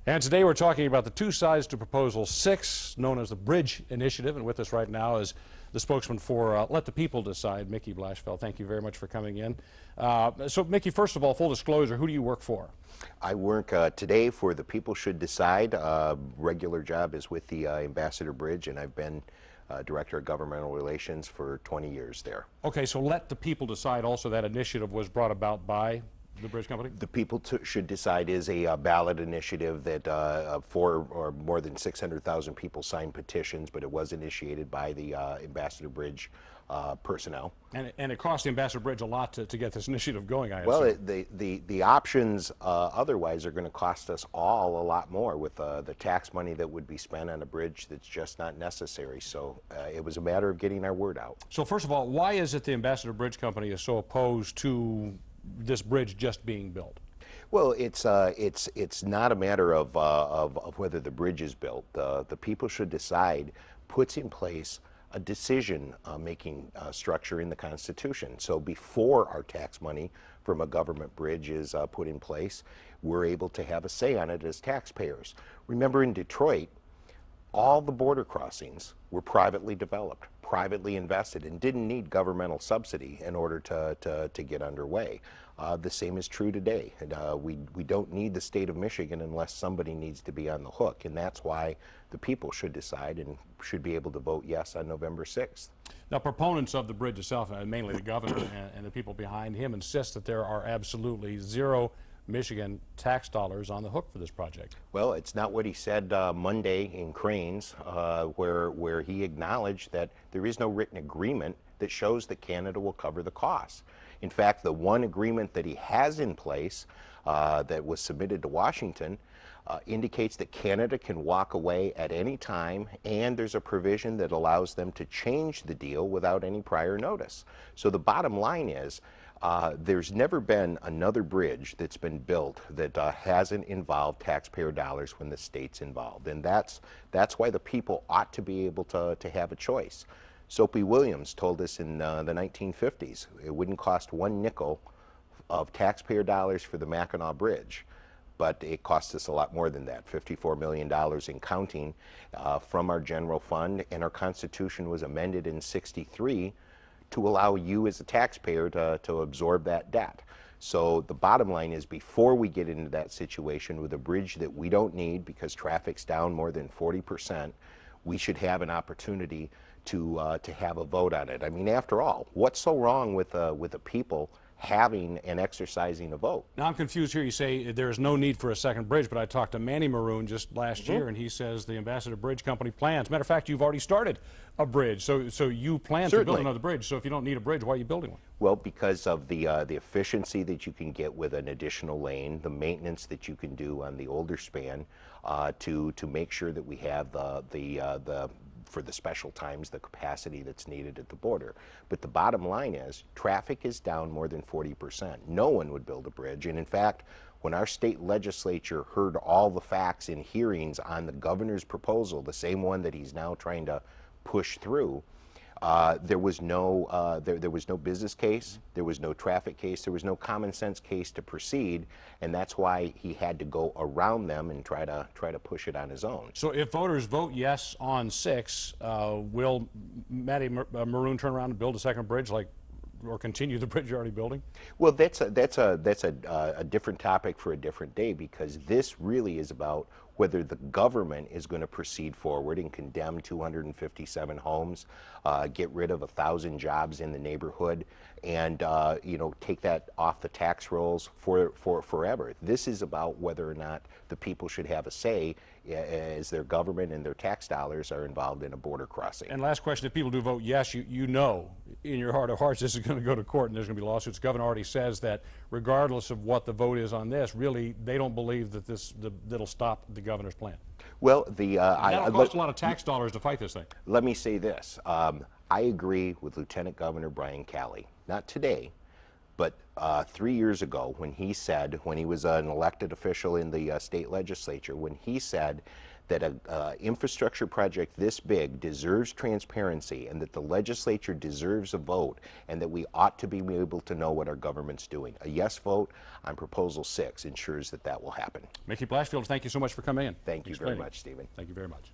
And today we're talking about the two sides to Proposal 6, known as the Bridge Initiative. And with us right now is the spokesman for Let the People Decide, Mickey Blashfield. Thank you very much for coming in. So, Mickey, first of all, full disclosure, who do you work for? I work today for The People Should Decide. Regular job is with the Ambassador Bridge, and I've been Director of Governmental Relations for 20 years there. Okay, so Let the People Decide, also that initiative was brought about by the bridge company? The People Should Decide is a ballot initiative that or more than 600,000 people signed petitions, but it was initiated by the Ambassador Bridge personnel. And it cost the Ambassador Bridge a lot to get this initiative going, I assume. Well, the options otherwise are going to cost us all a lot more with the tax money that would be spent on a bridge that's just not necessary. So it was a matter of getting our word out. So first of all, why is it the Ambassador Bridge Company is so opposed to this bridge just being built? Well, it's not a matter of whether the bridge is built. The People Should Decide puts in place a decision-making structure in the Constitution. So before our tax money from a government bridge is put in place, we're able to have a say on it as taxpayers. Remember, in Detroit, all the border crossings were privately developed, privately invested, and didn't need governmental subsidy in order to get underway. The same is true today. And, we don't need the state of Michigan unless somebody needs to be on the hook, and that's why the people should decide and should be able to vote yes on November 6th. Now, proponents of the bridge itself, mainly the governor and the people behind him, insist that there are absolutely zero Michigan tax dollars on the hook for this project. Well, it's not what he said Monday in Cranes, where he acknowledged that there is no written agreement that shows that Canada will cover the costs. In fact, the one agreement that he has in place that was submitted to Washington indicates that Canada can walk away at any time, and there's a provision that allows them to change the deal without any prior notice. So the bottom line is, there's never been another bridge that's been built that hasn't involved taxpayer dollars when the state's involved, and that's why the people ought to be able to have a choice. Soapy Williams told us in the 1950s it wouldn't cost one nickel of taxpayer dollars for the Mackinac Bridge, but it cost us a lot more than that, $54 million in counting from our general fund, and our Constitution was amended in '63 to allow you as a taxpayer to absorb that debt. So the bottom line is, before we get into that situation with a bridge that we don't need because traffic's down more than 40%, we should have an opportunity to have a vote on it. I mean, after all, what's so wrong with the people having and exercising a vote? Now, I'm confused here. You say there's no need for a second bridge, but I talked to Manny Maroon just last year, and he says the Ambassador Bridge Company plans. Matter of fact, you've already started a bridge, so you plan to build another bridge. So if you don't need a bridge, why are you building one? Well, because of the efficiency that you can get with an additional lane, the maintenance that you can do on the older span, to make sure that we have for the special times, the capacity that's needed at the border. But the bottom line is, traffic is down more than 40%. No one would build a bridge. And in fact, when our state legislature heard all the facts in hearings on the governor's proposal, the same one that he's now trying to push through, there was no business case, there was no traffic case, there was no common sense case to proceed, and that's why he had to go around them and try to push it on his own. So if voters vote yes on 6, will Matty Maroon turn around and build a second bridge, or continue the bridge you're already building? Well, that's a different topic for a different day, because this really is about whether the government is going to proceed forward and condemn 257 homes, get rid of 1,000 jobs in the neighborhood, and take that off the tax rolls for forever. This is about whether or not the people should have a say as their government and their tax dollars are involved in a border crossing. And last question, if people do vote yes, you know in your heart of hearts this is going to go to court and there's going to be lawsuits. The governor already says that regardless of what the vote is on this, really they don't believe that that'll stop the governor's plan. Well, that'll cost a lot of tax dollars to fight this thing. Let me say this. I agree with Lieutenant Governor Brian Calley, not today, But 3 years ago, when he said, when he was an elected official in the state legislature, when he said that an infrastructure project this big deserves transparency and that the legislature deserves a vote and that we ought to be able to know what our government's doing. A yes vote on Proposal 6 ensures that that will happen. Mickey Blashfield, thank you so much for coming in. Thank you very much, Stephen. Thank you very much.